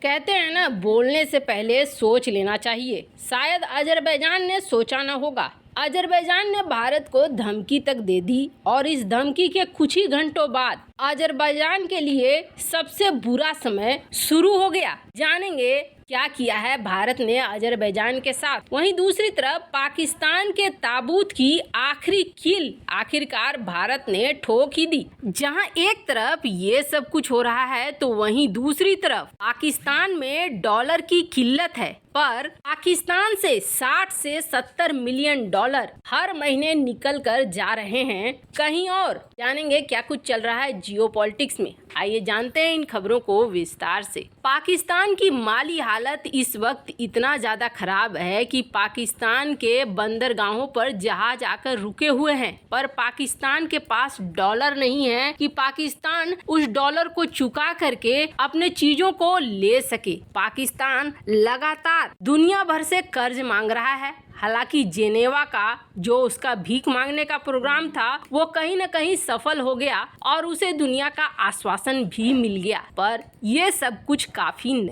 कहते हैं ना, बोलने से पहले सोच लेना चाहिए। शायद अजरबैजान ने सोचा न होगा। अजरबैजान ने भारत को धमकी तक दे दी और इस धमकी के कुछ ही घंटों बाद अजरबैजान के लिए सबसे बुरा समय शुरू हो गया। जानेंगे क्या किया है भारत ने अजरबैजान के साथ। वहीं दूसरी तरफ पाकिस्तान के ताबूत की आखिरी कील आखिरकार भारत ने ठोक ही दी। जहां एक तरफ ये सब कुछ हो रहा है तो वहीं दूसरी तरफ पाकिस्तान में डॉलर की किल्लत है, पर पाकिस्तान से 60 से 70 मिलियन डॉलर हर महीने निकल कर जा रहे हैं कहीं और। जानेंगे क्या कुछ चल रहा है जियोपॉलिटिक्स में। आइए जानते हैं इन खबरों को विस्तार से। पाकिस्तान की माली हालत इस वक्त इतना ज्यादा खराब है कि पाकिस्तान के बंदरगाहों पर जहाज आकर रुके हुए हैं, पर पाकिस्तान के पास डॉलर नहीं है कि पाकिस्तान उस डॉलर को चुका करके अपने चीजों को ले सके। पाकिस्तान लगातार दुनिया भर से कर्ज मांग रहा है। हालांकि जेनेवा का जो उसका भीख मांगने का प्रोग्राम था वो कहीं न कहीं सफल हो गया और उसे दुनिया का आश्वासन भी मिल गया, पर ये सब कुछ काफी नहीं।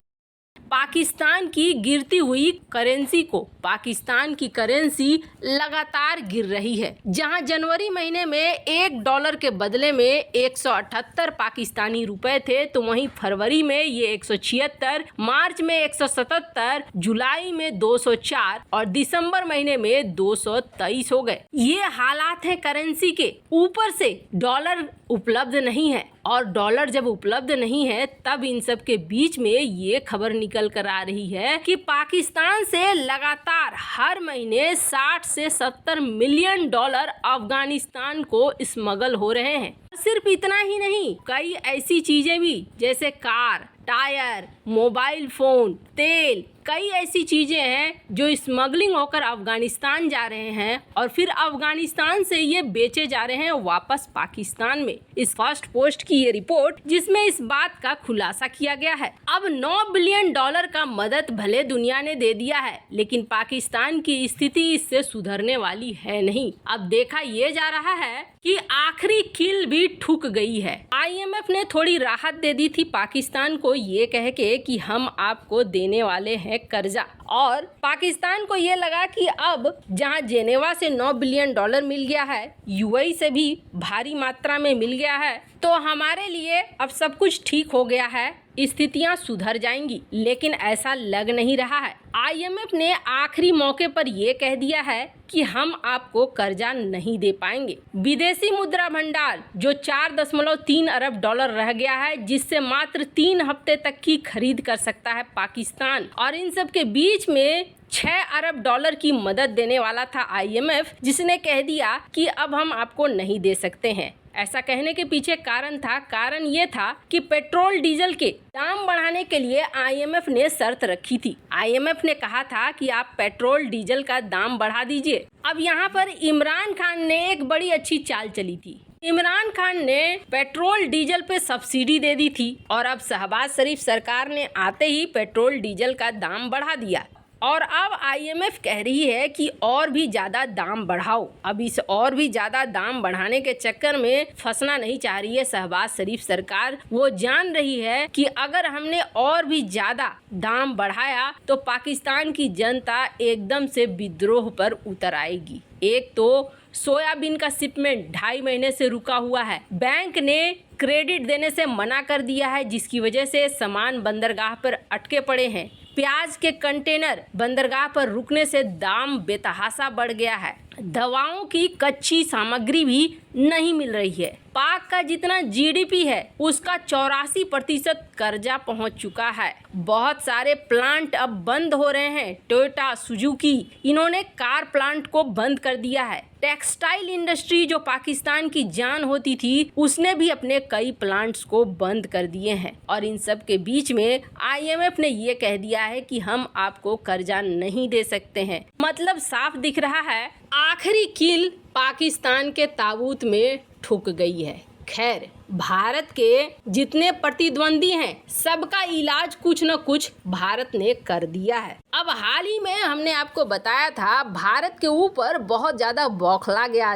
पाकिस्तान की गिरती हुई करेंसी को पाकिस्तान की करेंसी लगातार गिर रही है। जहां जनवरी महीने में $1 के बदले में 178 पाकिस्तानी रुपए थे, तो वहीं फरवरी में ये 176, मार्च में 177, जुलाई में 204 और दिसंबर महीने में 223 हो गए। ये हालात है करेंसी के। ऊपर से डॉलर उपलब्ध नहीं है और डॉलर जब उपलब्ध नहीं है तब इन सब के बीच में ये खबर निकल कर आ रही है कि पाकिस्तान से लगातार हर महीने 60 से 70 मिलियन डॉलर अफगानिस्तान को स्मगल हो रहे हैं। सिर्फ इतना ही नहीं, कई ऐसी चीजें भी जैसे कार, टायर, मोबाइल फोन, तेल, कई ऐसी चीजें हैं जो स्मगलिंग होकर अफगानिस्तान जा रहे हैं और फिर अफगानिस्तान से ये बेचे जा रहे हैं वापस पाकिस्तान में। इस फर्स्ट पोस्ट की ये रिपोर्ट जिसमें इस बात का खुलासा किया गया है। अब $9 बिलियन का मदद भले दुनिया ने दे दिया है, लेकिन पाकिस्तान की स्थिति इससे सुधरने वाली है नहीं। अब देखा ये जा रहा है कि आखिरी कील भी ठुक गई है। IMF ने थोड़ी राहत दे दी थी पाकिस्तान को ये कह के कि हम आपको देने वाले हैं कर्जा, और पाकिस्तान को ये लगा कि अब जहां जेनेवा से $9 बिलियन मिल गया है, UAE से भी भारी मात्रा में मिल गया है, तो हमारे लिए अब सब कुछ ठीक हो गया है, स्थितियां सुधर जाएंगी। लेकिन ऐसा लग नहीं रहा है। IMF ने आखिरी मौके पर यह कह दिया है कि हम आपको कर्जा नहीं दे पाएंगे। विदेशी मुद्रा भंडार जो $4.3 अरब रह गया है, जिससे मात्र 3 हफ्ते तक की खरीद कर सकता है पाकिस्तान, और इन सब के बीच में $6 अरब की मदद देने वाला था IMF, जिसने कह दिया कि अब हम आपको नहीं दे सकते हैं। ऐसा कहने के पीछे कारण ये था कि पेट्रोल डीजल के दाम बढ़ाने के लिए IMF ने शर्त रखी थी। IMF ने कहा था कि आप पेट्रोल डीजल का दाम बढ़ा दीजिए। अब यहाँ पर इमरान खान ने एक बड़ी अच्छी चाल चली थी। इमरान खान ने पेट्रोल डीजल पे सब्सिडी दे दी थी और अब शहबाज शरीफ सरकार ने आते ही पेट्रोल डीजल का दाम बढ़ा दिया और अब IMF कह रही है कि और भी ज़्यादा दाम बढ़ाओ। अब इस और भी ज़्यादा दाम बढ़ाने के चक्कर में फंसना नहीं चाह रही है शहबाज शरीफ सरकार। वो जान रही है कि अगर हमने और भी ज़्यादा दाम बढ़ाया तो पाकिस्तान की जनता एकदम से विद्रोह पर उतर आएगी। एक तो सोयाबीन का शिपमेंट 2.5 महीने से रुका हुआ है। बैंक ने क्रेडिट देने से मना कर दिया है, जिसकी वजह से सामान बंदरगाह पर अटके पड़े हैं। प्याज के कंटेनर बंदरगाह पर रुकने से दाम बेतहाशा बढ़ गया है। दवाओं की कच्ची सामग्री भी नहीं मिल रही है। पाक का जितना GDP है उसका 84% कर्जा पहुंच चुका है। बहुत सारे प्लांट अब बंद हो रहे हैं। टोयोटा, सुजुकी, इन्होंने कार प्लांट को बंद कर दिया है। टेक्सटाइल इंडस्ट्री जो पाकिस्तान की जान होती थी, उसने भी अपने कई प्लांट्स को बंद कर दिए हैं। और इन सब के बीच में IMF ने ये कह दिया है कि हम आपको कर्जा नहीं दे सकते हैं। मतलब साफ दिख रहा है आखिरी कील पाकिस्तान के ताबूत में ठुक गई है। खैर, भारत के जितने प्रतिद्वंदी हैं सबका इलाज कुछ न कुछ भारत ने कर दिया है। अब हाल ही में हमने आपको बताया था भारत के ऊपर बहुत ज्यादा बौखला गया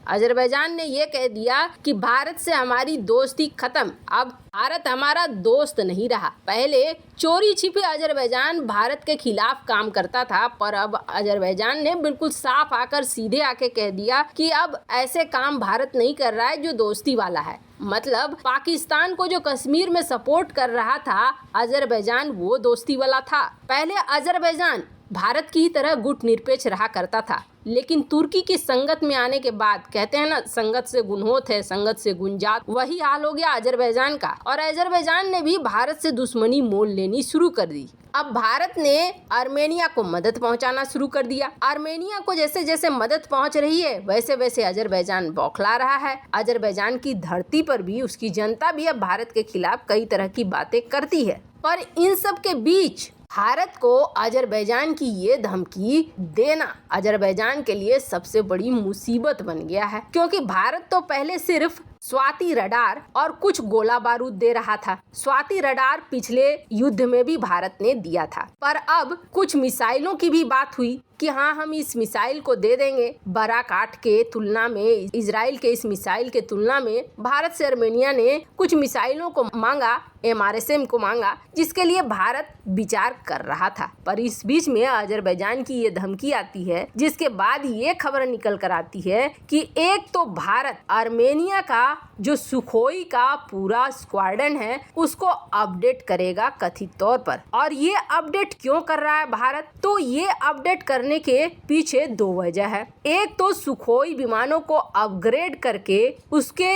अजरबैजान ने ये कह दिया कि भारत से हमारी दोस्ती खत्म, अब भारत हमारा दोस्त नहीं रहा। पहले चोरी छिपे अजरबैजान भारत के खिलाफ काम करता था, पर अब अजरबैजान ने बिल्कुल साफ आकर सीधे आके कह दिया कि अब ऐसे काम भारत नहीं कर रहा है जो दोस्ती वाला है। मतलब पाकिस्तान को जो कश्मीर में सपोर्ट कर रहा था अजरबैजान, वो दोस्ती वाला था। पहले अजरबैजान भारत की ही तरह गुट निरपेक्ष रहा करता था, लेकिन तुर्की की संगत में आने के बाद, कहते हैं ना संगत से गुण होत है, संगत से गुण जात, वही हाल हो गया अजरबैजान का। और अजरबैजान ने भी भारत से दुश्मनी मोल लेनी शुरू कर दी। अब भारत ने आर्मेनिया को मदद पहुंचाना शुरू कर दिया। आर्मेनिया को जैसे जैसे मदद पहुंच रही है वैसे वैसे अजरबैजान बौखला रहा है। अजरबैजान की धरती पर भी उसकी जनता भी अब भारत के खिलाफ कई तरह की बातें करती है। पर इन सब के बीच भारत को अजरबैजान की ये धमकी देना अजरबैजान के लिए सबसे बड़ी मुसीबत बन गया है, क्योंकि भारत तो पहले सिर्फ स्वाति रडार और कुछ गोला बारूद दे रहा था। स्वाति रडार पिछले युद्ध में भी भारत ने दिया था, पर अब कुछ मिसाइलों की भी बात हुई कि हाँ हम इस मिसाइल को दे देंगे। बराकाट के तुलना में, इजराइल के इस मिसाइल के तुलना में भारत से आर्मेनिया ने कुछ मिसाइलों को मांगा, MRSM को मांगा, जिसके लिए भारत विचार कर रहा था। पर इस बीच में अजरबैजान की ये धमकी आती है, जिसके बाद ये खबर निकल कर आती है कि एक तो भारत आर्मेनिया का जो सुखोई का पूरा स्क्वाड्रन है उसको अपडेट करेगा कथित तौर पर। और ये अपडेट क्यों कर रहा है भारत? तो ये अपडेट करने के पीछे दो वजह है। एक तो सुखोई विमानों को अपग्रेड करके उसके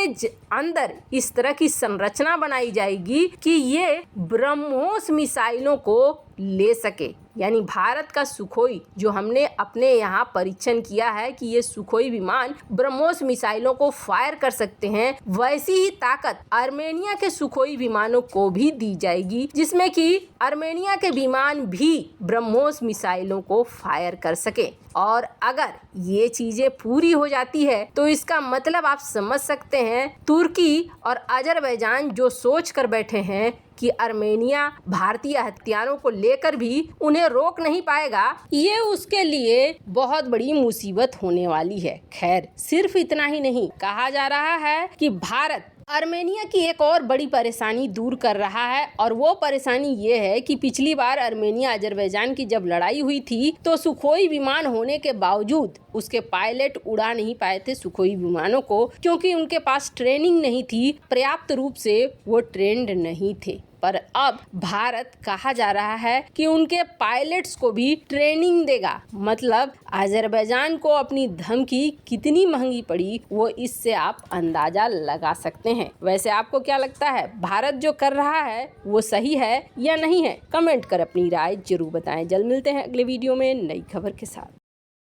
अंदर इस तरह की संरचना बनाई जाएगी कि ये ब्रह्मोस मिसाइलों को ले सके। यानी भारत का सुखोई जो हमने अपने यहाँ परीक्षण किया है कि ये सुखोई विमान ब्रह्मोस मिसाइलों को फायर कर सकते हैं, वैसी ही ताकत आर्मेनिया के सुखोई विमानों को भी दी जाएगी, जिसमें कि आर्मेनिया के विमान भी ब्रह्मोस मिसाइलों को फायर कर सके। और अगर ये चीजें पूरी हो जाती है तो इसका मतलब आप समझ सकते हैं तुर्की और अजरबैजान जो सोच कर बैठे हैं कि आर्मेनिया भारतीय हथियारों को लेकर भी उन्हें रोक नहीं पाएगा, ये उसके लिए बहुत बड़ी मुसीबत होने वाली है। खैर सिर्फ इतना ही नहीं, कहा जा रहा है कि भारत आर्मेनिया की एक और बड़ी परेशानी दूर कर रहा है, और वो परेशानी ये है कि पिछली बार आर्मेनिया अजरबैजान की जब लड़ाई हुई थी तो सुखोई विमान होने के बावजूद उसके पायलट उड़ा नहीं पाए थे सुखोई विमानों को, क्योंकि उनके पास ट्रेनिंग नहीं थी, पर्याप्त रूप से वो ट्रेंड नहीं थे। पर अब भारत कहा जा रहा है कि उनके पायलट्स को भी ट्रेनिंग देगा। मतलब अजरबैजान को अपनी धमकी कितनी महंगी पड़ी वो इससे आप अंदाजा लगा सकते हैं। वैसे आपको क्या लगता है, भारत जो कर रहा है वो सही है या नहीं है? कमेंट कर अपनी राय जरूर बताएं। जल्द मिलते हैं अगले वीडियो में नई खबर के साथ।